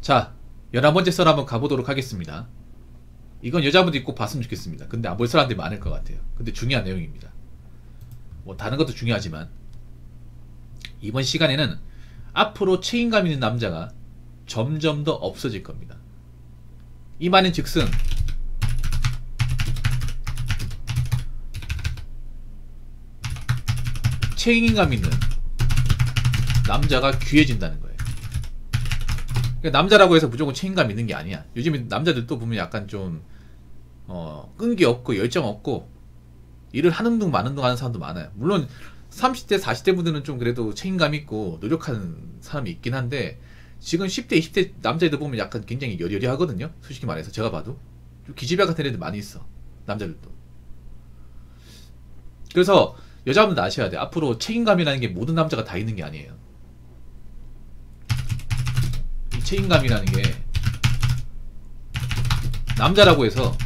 자, 11번째 썰 한번 가보도록 하겠습니다. 이건 여자분들이 꼭 봤으면 좋겠습니다. 근데 안 볼 사람들이 많을 것 같아요. 근데 중요한 내용입니다. 뭐 다른 것도 중요하지만 이번 시간에는 앞으로 책임감 있는 남자가 점점 더 없어질 겁니다. 이 말인 즉슨 책임감 있는 남자가 귀해진다는 거예요. 그러니까 남자라고 해서 무조건 책임감 있는 게 아니야. 요즘에 남자들도 보면 약간 좀 끈기 없고 열정 없고 일을 하는 둥 마는 둥 하는 사람도 많아요. 물론 30대 40대 분들은 좀 그래도 책임감 있고 노력하는 사람이 있긴 한데 지금 10대 20대 남자애들 보면 약간 굉장히 여리여리 하거든요. 솔직히 말해서 제가 봐도 좀 기집애 같은 애들 많이 있어. 남자들도. 그래서 여자분들 아셔야 돼. 앞으로 책임감이라는 게 모든 남자가 다 있는 게 아니에요. 이 책임감이라는 게 남자라고 해서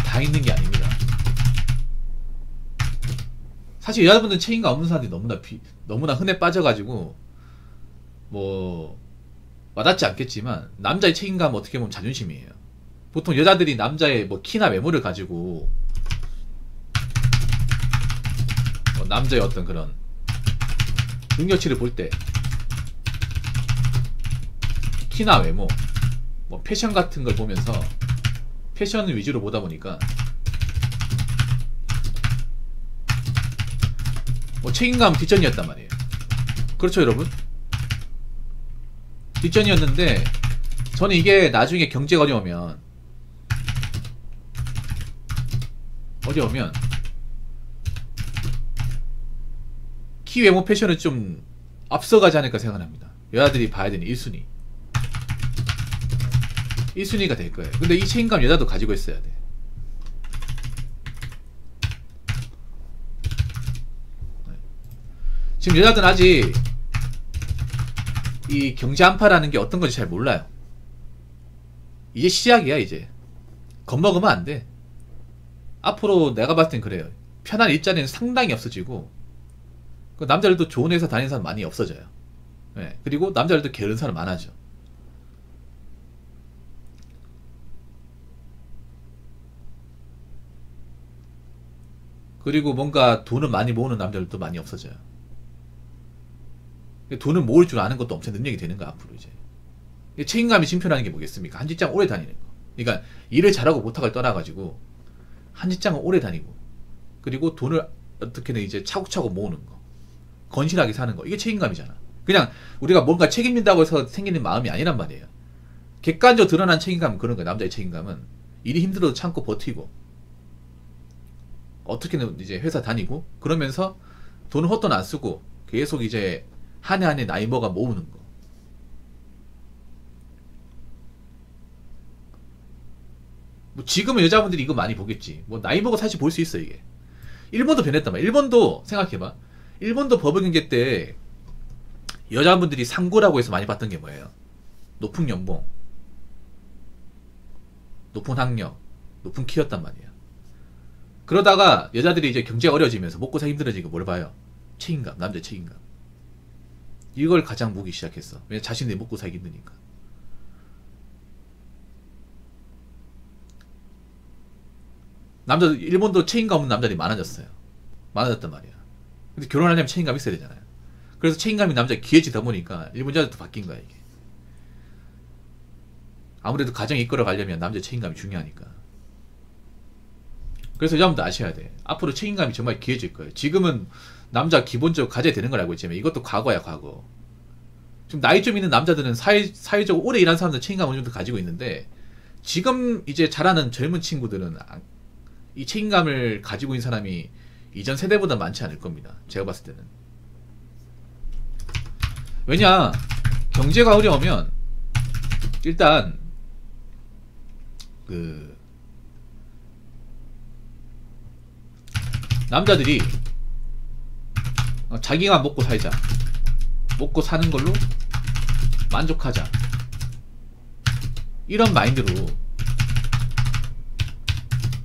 다 있는 게 아닙니다. 사실 여자분들은 책임감 없는 사람들이 너무나 흔해 빠져가지고 뭐 와닿지 않겠지만 남자의 책임감은 어떻게 보면 자존심이에요. 보통 여자들이 남자의 뭐 키나 외모를 가지고 남자의 어떤 그런 능력치를 볼 때 키나 외모 뭐 패션 같은 걸 보면서 패션을 위주로 보다 보니까 뭐 책임감 뒷전이었단 말이에요. 그렇죠 여러분? 뒷전이었는데 저는 이게 나중에 경제가 어려우면 키 외모 패션은 좀 앞서가지 않을까 생각합니다. 여자들이 봐야 되는 1순위 1순위가 될 거예요. 근데 이 책임감 여자도 가지고 있어야 돼. 지금 여자들은 아직 이 경제 한파라는 게 어떤 건지 잘 몰라요. 이제 시작이야. 이제 겁먹으면 안 돼. 앞으로 내가 봤을 땐 그래요. 편한 일자리는 상당히 없어지고 남자들도 좋은 회사 다니는 사람 많이 없어져요. 네. 그리고 남자들도 게으른 사람 많아져. 그리고 뭔가 돈을 많이 모으는 남자들도 많이 없어져요. 돈을 모을 줄 아는 것도 엄청 능력이 되는 거야 앞으로 이제. 책임감이 심표라는 게 뭐겠습니까? 한 직장 오래 다니는 거. 그러니까 일을 잘하고 못하고를 떠나가지고 한 직장을 오래 다니고 그리고 돈을 어떻게든 이제 차곡차곡 모으는 거. 건실하게 사는 거. 이게 책임감이잖아. 그냥 우리가 뭔가 책임진다고 해서 생기는 마음이 아니란 말이에요. 객관적으로 드러난 책임감은 그런 거예요. 남자의 책임감은 일이 힘들어도 참고 버티고 어떻게든 이제 회사 다니고 그러면서 돈을 헛돈 안 쓰고 계속 이제 한 해 한 해 나이 먹어 모으는 거. 뭐 지금은 여자분들이 이거 많이 보겠지. 뭐 나이 먹어 사실 볼 수 있어 이게. 일본도 변했단 말이야. 일본도 생각해봐. 일본도 법을 경제 때 여자분들이 상고라고 해서 많이 봤던 게 뭐예요? 높은 연봉, 높은 학력, 높은 키였단 말이야. 그러다가 여자들이 이제 경제가 어려워지면서 먹고 살기 힘들어지고 뭘 봐요? 책임감, 남자의 책임감. 이걸 가장 보기 시작했어. 왜냐면 자신들이 먹고 살기 힘드니까. 일본도 책임감 없는 남자들이 많아졌어요. 많아졌단 말이야. 근데 결혼하려면 책임감이 있어야 되잖아요. 그래서 책임감이 남자가 기해지다 보니까 일본 여자들도 바뀐 거야 이게. 아무래도 가정 이끌어 가려면 남자의 책임감이 중요하니까. 그래서 여자분들 아셔야 돼. 앞으로 책임감이 정말 기해질 거예요. 지금은 남자 기본적으로 가져야 되는 걸 알고 있지만 이것도 과거야 과거. 지금 나이 좀 있는 남자들은 사회적으로 오래 일하는 사람들은 책임감 어느 정도 가지고 있는데 지금 이제 자라는 젊은 친구들은 이 책임감을 가지고 있는 사람이 이전 세대보다 많지 않을 겁니다. 제가 봤을 때는. 왜냐 경제가 어려우면 일단 남자들이 자기가 먹고 살자, 먹고 사는 걸로 만족하자, 이런 마인드로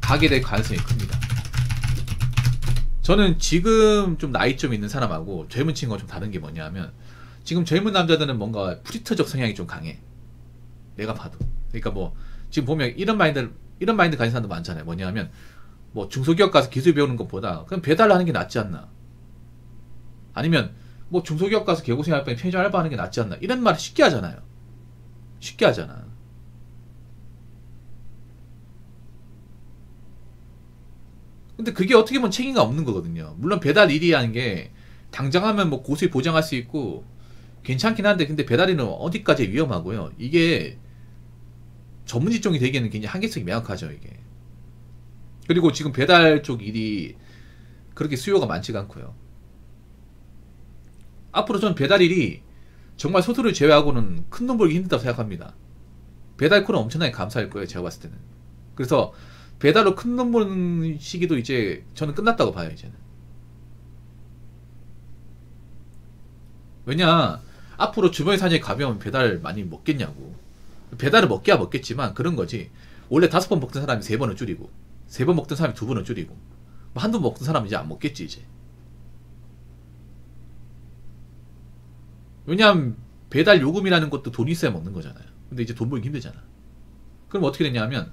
가게 될 가능성이 큽니다. 저는 지금 좀 나이 좀 있는 사람하고 젊은 친구가 좀 다른 게 뭐냐면 지금 젊은 남자들은 뭔가 프리터적 성향이 좀 강해. 내가 봐도. 그러니까 뭐 지금 보면 이런 마인드 가진 사람도 많잖아요. 뭐냐면 뭐 중소기업 가서 기술 배우는 것보다 그냥 배달을 하는 게 낫지 않나. 아니면 뭐 중소기업 가서 개고생할 바에 편의점 알바하는 게 낫지 않나. 이런 말을 쉽게 하잖아요. 쉽게 하잖아. 근데 그게 어떻게 보면 책임감 없는 거거든요. 물론 배달 일이라는 게 당장 하면 뭐 고수익 보장할 수 있고 괜찮긴 한데, 근데 배달일은 어디까지 위험하고요. 이게 전문 직종이 되기에는 굉장히 한계성이 명확하죠, 이게. 그리고 지금 배달 쪽 일이 그렇게 수요가 많지가 않고요. 앞으로 저는 배달일이 정말 소수를 제외하고는 큰 돈 벌기 힘들다고 생각합니다. 배달 콜은 엄청나게 감사할 거예요, 제가 봤을 때는. 그래서 배달로 큰 돈 버는 시기도 이제 저는 끝났다고 봐요, 이제는. 왜냐, 앞으로 주변에 사람이 가면 배달 많이 먹겠냐고. 배달을 먹기야 먹겠지만 그런 거지. 원래 5번 먹던 사람이 3번을 줄이고, 3번 먹던 사람이 2번을 줄이고, 뭐 한두 번 먹던 사람은 이제 안 먹겠지, 이제. 왜냐면 배달 요금이라는 것도 돈이 있어야 먹는 거잖아요. 근데 이제 돈 벌기 힘들잖아. 그럼 어떻게 되냐면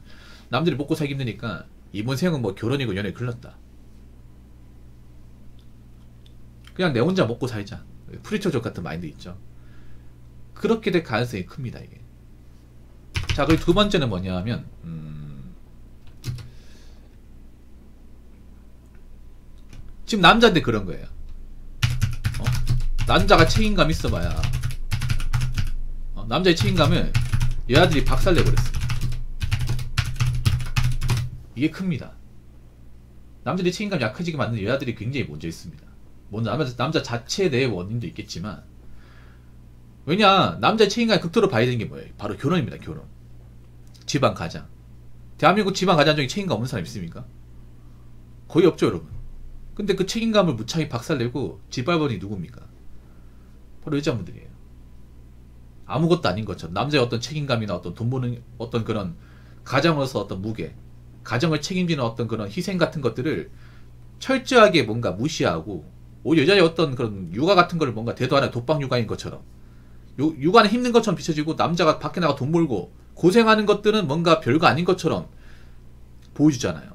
남들이 먹고 살기 힘드니까 이번 생은 뭐 결혼이고 연애 글렀다. 그냥 내 혼자 먹고 살자. 프리처족 같은 마인드 있죠. 그렇게 될 가능성이 큽니다, 이게. 자, 그리고 두 번째는 뭐냐 하면 지금 남자인데 그런 거예요. 남자가 책임감 있어봐야 남자의 책임감을 여자들이 박살내버렸어요. 이게 큽니다. 남자들이 책임감 약해지게 만드는 여자들이 굉장히 먼저 있습니다. 먼저 남자 자체에 대해 원인도 있겠지만, 왜냐, 남자의 책임감을 극도로 봐야 되는 게 뭐예요? 바로 결혼입니다. 결혼. 집안 가장. 대한민국 집안 가장 중에 책임감 없는 사람 있습니까? 거의 없죠, 여러분. 근데 그 책임감을 무차히 박살내고 짓밟아버린 누굽니까? 바로 여자분들이에요. 아무것도 아닌 것처럼 남자의 어떤 책임감이나 어떤 돈 버는 어떤 그런 가정으로서 어떤 무게, 가정을 책임지는 어떤 그런 희생 같은 것들을 철저하게 뭔가 무시하고, 오히려 여자의 어떤 그런 육아 같은 걸 뭔가 대도 하나 독박 육아인 것처럼, 육아는 힘든 것처럼 비춰지고, 남자가 밖에 나가 돈 벌고 고생하는 것들은 뭔가 별거 아닌 것처럼 보여주잖아요.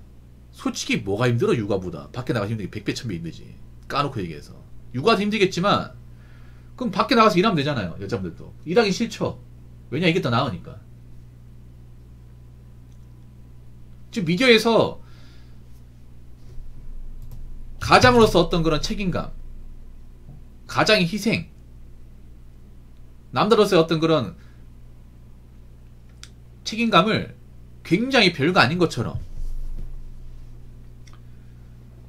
솔직히 뭐가 힘들어? 육아보다 밖에 나가 힘든 게 100배 1000배 힘들지. 까놓고 얘기해서. 육아도 힘들겠지만 그럼 밖에 나가서 일하면 되잖아요. 여자분들도 일하기 싫죠. 왜냐, 이게 더 나으니까. 지금 미디어에서 가장으로서 어떤 그런 책임감, 가장의 희생, 남자로서의 어떤 그런 책임감을 굉장히 별거 아닌 것처럼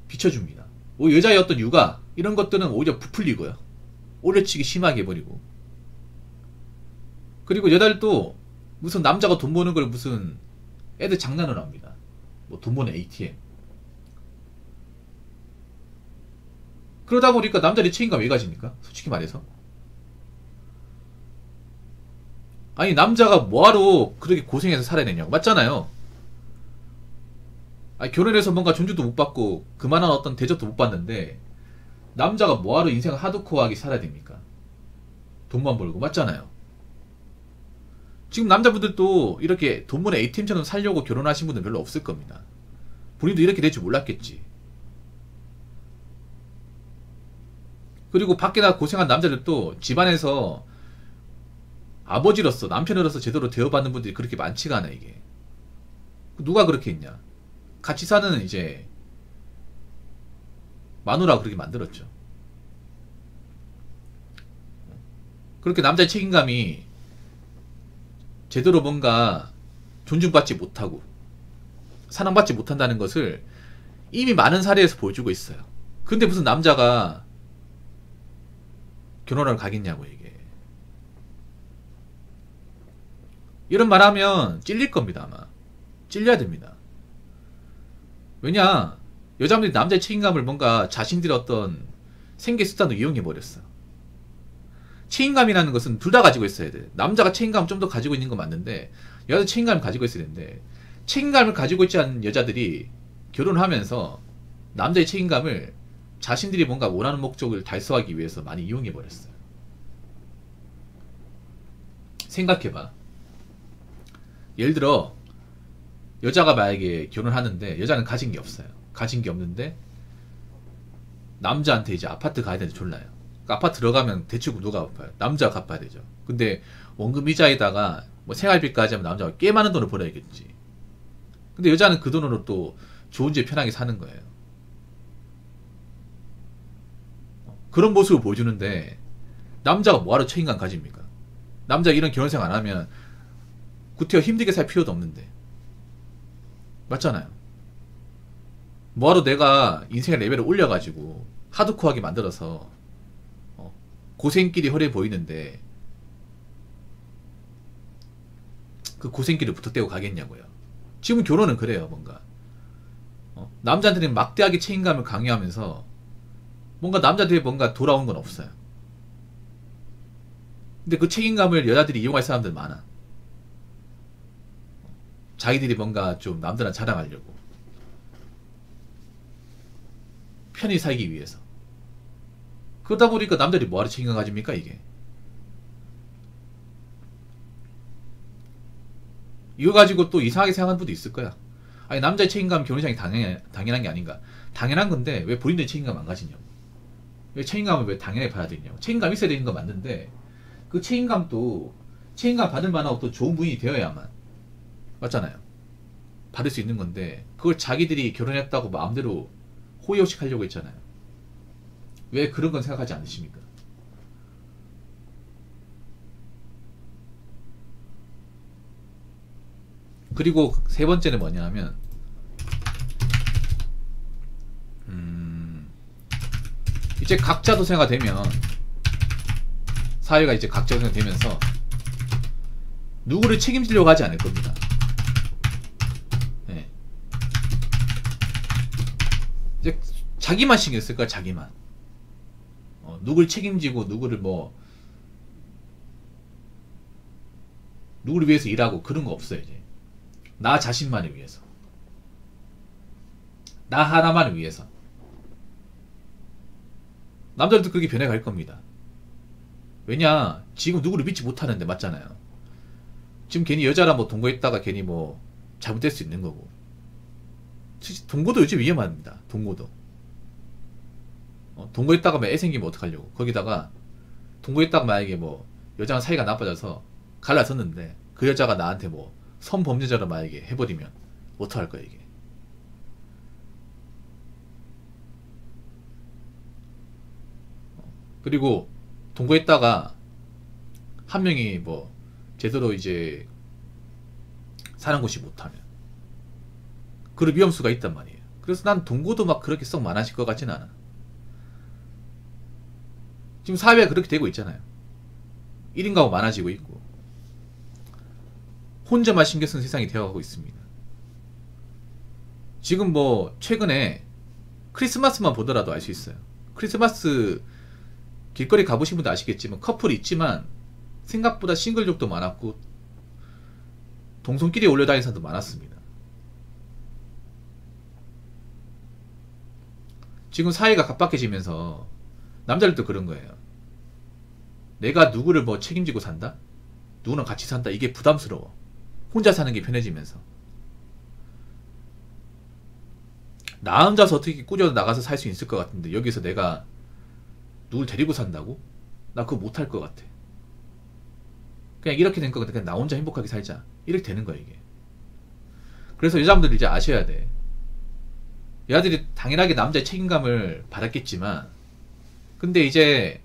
비춰줍니다. 오히려 여자의 어떤 육아 이런 것들은 오히려 부풀리고요, 오려치기 심하게 해버리고. 그리고 여자들도 무슨 남자가 돈 버는 걸 무슨 애들 장난으로 합니다. 뭐 돈 버는 ATM. 그러다 보니까 남자들이 책임감 왜 가집니까? 솔직히 말해서. 아니, 남자가 뭐하러 그렇게 고생해서 살아야 되냐고. 맞잖아요. 아니, 결혼해서 뭔가 존중도 못 받고 그만한 어떤 대접도 못 받는데 남자가 뭐하러 인생을 하드코어하게 살아야 됩니까? 돈만 벌고. 맞잖아요. 지금 남자분들도 이렇게 돈 버는 ATM처럼 살려고 결혼하신 분들 별로 없을 겁니다. 본인도 이렇게 될 줄 몰랐겠지. 그리고 밖에 나가 고생한 남자들도 집안에서 아버지로서, 남편으로서 제대로 대우받는 분들이 그렇게 많지가 않아, 이게. 누가 그렇게 했냐? 같이 사는 이제 마누라가 그렇게 만들었죠. 그렇게 남자의 책임감이 제대로 뭔가 존중받지 못하고 사랑받지 못한다는 것을 이미 많은 사례에서 보여주고 있어요. 근데 무슨 남자가 결혼을 가겠냐고, 이게. 이런 말 하면 찔릴 겁니다, 아마. 찔려야 됩니다. 왜냐, 여자분들이 남자의 책임감을 뭔가 자신들의 어떤 생계수단으로 이용해버렸어. 책임감이라는 것은 둘 다 가지고 있어야 돼. 남자가 책임감을 좀 더 가지고 있는 건 맞는데 여자도 책임감을 가지고 있어야 되는데, 책임감을 가지고 있지 않은 여자들이 결혼하면서 남자의 책임감을 자신들이 뭔가 원하는 목적을 달성하기 위해서 많이 이용해버렸어요. 생각해봐. 예를 들어 여자가 만약에 결혼하는데 여자는 가진 게 없어요. 가진 게 없는데 남자한테 이제 아파트 가야 되는데 졸라요. 그러니까 아파트 들어가면 대출금 누가 갚아요? 남자가 갚아야 되죠. 근데 원금 이자에다가 뭐 생활비까지 하면 남자가 꽤 많은 돈을 벌어야겠지. 근데 여자는 그 돈으로 또 좋은 집에 편하게 사는 거예요. 그런 모습을 보여주는데 남자가 뭐하러 책임감 가집니까? 남자가 이런 결혼생활 안 하면 구태여 힘들게 살 필요도 없는데. 맞잖아요. 뭐하러 내가 인생의 레벨을 올려가지고 하드코어하게 만들어서 고생길이 허리에 보이는데 그 고생길을 부탁대고 가겠냐고요. 지금 결혼은 그래요. 뭔가 남자한테는 막대하게 책임감을 강요하면서 뭔가 남자들이 뭔가 돌아온 건 없어요. 근데 그 책임감을 여자들이 이용할 사람들 많아. 자기들이 뭔가 좀 남들한테 자랑하려고, 편히 살기 위해서. 그러다 보니까 남들이 뭐하러 책임감 가집니까 이게. 이거 가지고 또 이상하게 생각하는 분도 있을 거야. 아니 남자의 책임감 결혼생활이 당연한 게 아닌가. 당연한 건데 왜 본인들이 책임감 안 가지냐고. 왜 책임감을 왜 당연하게 받아들이냐고. 책임감 있어야 되는 건 맞는데 그 책임감도 책임감 받을 만하고 또 좋은 부인이 되어야만 맞잖아요. 받을 수 있는 건데 그걸 자기들이 결혼했다고 마음대로 호의호식 하려고 했잖아요. 왜 그런 건 생각하지 않으십니까? 그리고 세 번째는 뭐냐 하면 이제 각자 도생화가 되면 사회가 이제 각자 도생화가 되면서 누구를 책임지려고 하지 않을 겁니다. 네. 이제 자기만 신경 쓸 거야. 자기만. 누구를 책임지고 누구를 누구를 위해서 일하고 그런 거 없어요. 이제 나 자신만을 위해서, 나 하나만을 위해서. 남자들도 그렇게 변해갈 겁니다. 왜냐 지금 누구를 믿지 못하는데. 맞잖아요. 지금 괜히 여자랑 동거했다가 괜히 잘못될 수 있는 거고. 동거도 요즘 위험합니다. 동거도. 동거했다가 애 생기면 어떡하려고. 거기다가 동거했다가 만약에 여자랑 사이가 나빠져서 갈라섰는데 그 여자가 나한테 성범죄자로 만약에 해버리면 어떡할 거야 이게. 그리고 동거했다가 한 명이 제대로 이제 사는 곳이 못하면 그럴 위험수가 있단 말이에요. 그래서 난 동거도 막 그렇게 썩 많아질 것 같지는 않아. 지금 사회가 그렇게 되고 있잖아요. 1인 가구 많아지고 있고 혼자만 신경 쓰는 세상이 되어가고 있습니다. 지금 최근에 크리스마스만 보더라도 알 수 있어요. 크리스마스 길거리 가보신 분도 아시겠지만 커플이 있지만 생각보다 싱글족도 많았고 동성끼리 올려다니는 사람도 많았습니다. 지금 사회가 각박해지면서 남자들도 그런 거예요. 내가 누구를 책임지고 산다? 누구랑 같이 산다? 이게 부담스러워. 혼자 사는 게 편해지면서. 나 혼자서 어떻게 꾸려 나가서 살 수 있을 것 같은데 여기서 내가 누굴 데리고 산다고? 나 그거 못할 것 같아. 그냥 이렇게 된 거 같아. 그냥 나 혼자 행복하게 살자. 이렇게 되는 거야 이게. 그래서 여자분들 이제 아셔야 돼. 여자들이 당연하게 남자의 책임감을 받았겠지만 근데 이제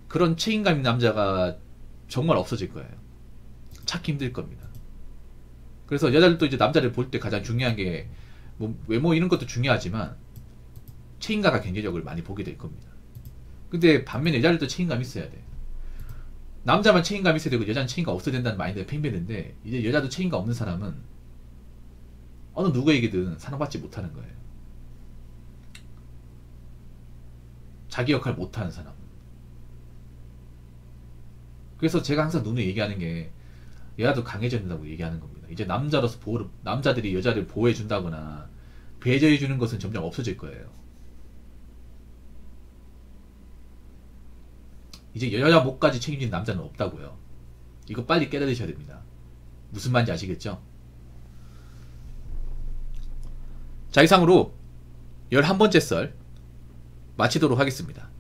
그런 책임감 있는 남자가 정말 없어질 거예요. 찾기 힘들 겁니다. 그래서 여자들도 이제 남자를 볼 때 가장 중요한 게 외모 이런 것도 중요하지만 책임감과 경제력을 많이 보게 될 겁니다. 근데 반면에 여자들도 책임감 있어야 돼. 남자만 책임감 있어야 되고 여자는 책임감 없어야 된다는 마인드가 팽배된데 이제 여자도 책임감 없는 사람은 어느 누구에게든 사랑받지 못하는 거예요. 자기 역할 못하는 사람. 그래서 제가 항상 누누이 얘기하는 게 여자도 강해져야 된다고 얘기하는 겁니다. 이제 남자로서 남자들이 여자를 보호해준다거나 배려해주는 것은 점점 없어질 거예요. 이제 여자 목까지 책임진 남자는 없다고요. 이거 빨리 깨달으셔야 됩니다. 무슨 말인지 아시겠죠? 자, 이상으로 11번째 썰 마치도록 하겠습니다.